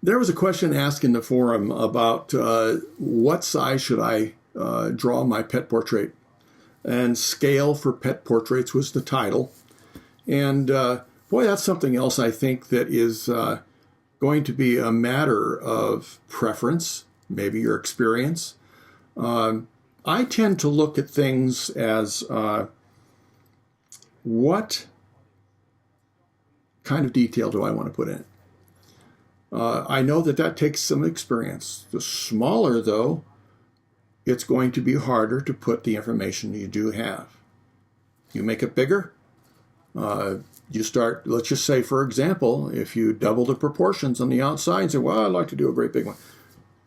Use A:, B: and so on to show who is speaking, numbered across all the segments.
A: There was a question asked in the forum about what size should I draw my pet portrait. And scale for pet portraits was the title. And boy, that's something else I think that is going to be a matter of preference, maybe your experience. I tend to look at things as what kind of detail do I want to put in it? I know that takes some experience. The smaller, though, it's going to be harder to put the information you do have. You make it bigger. You start, let's just say, for example, if you double the proportions on the outside and say, well, I'd like to do a great big one,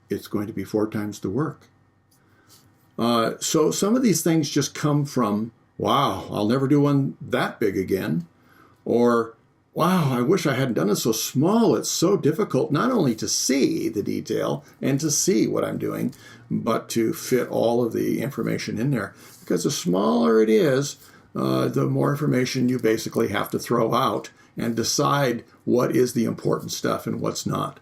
A: it's going to be 4 times the work. So some of these things just come from, wow, I'll never do one that big again. Or, wow, I wish I hadn't done it so small. It's so difficult not only to see the detail and to see what I'm doing, but to fit all of the information in there. Because the smaller it is, the more information you basically have to throw out and decide what is the important stuff and what's not.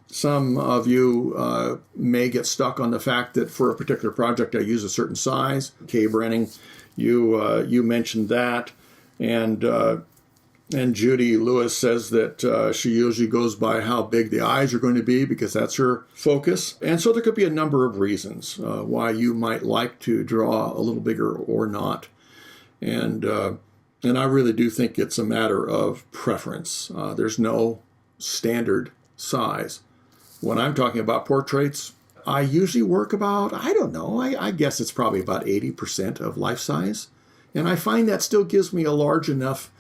A: Some of you may get stuck on the fact that for a particular project I use a certain size. Kay Brenning, you mentioned that, and Judy Lewis says that she usually goes by how big the eyes are going to be because that's her focus. And so there could be a number of reasons why you might like to draw a little bigger or not. And I really do think it's a matter of preference. There's no standard size. When I'm talking about portraits, I usually work about, I guess it's probably about 80% of life size. And I find that still gives me a large enough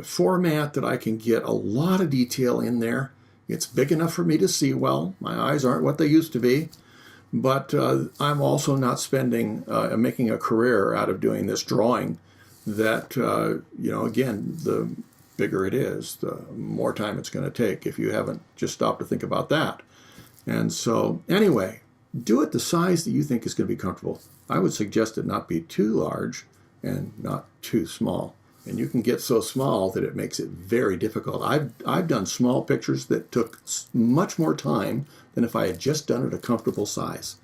A: format that I can get a lot of detail in there. It's big enough for me to see well. My eyes aren't what they used to be. But I'm also not making a career out of doing this drawing that, again, the bigger it is, the more time it's going to take if you haven't just stopped to think about that. And so, anyway, do it the size that you think is going to be comfortable. I would suggest it not be too large and not too small. And you can get so small that it makes it very difficult. I've done small pictures that took much more time than if I had just done it a comfortable size.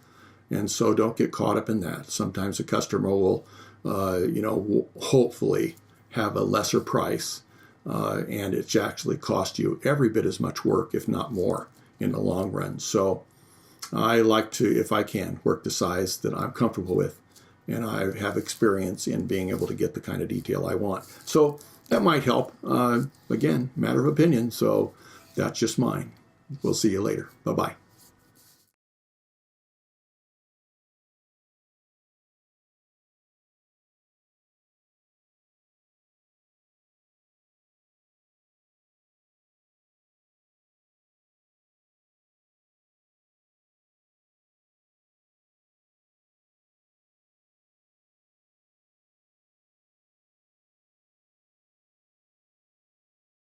A: And so don't get caught up in that. Sometimes a customer will, hopefully have a lesser price, and it's actually cost you every bit as much work, if not more, in the long run. So I like to, if I can, work the size that I'm comfortable with. And I have experience in being able to get the kind of detail I want. So that might help. Again, matter of opinion. So that's just mine. We'll see you later. Bye-bye.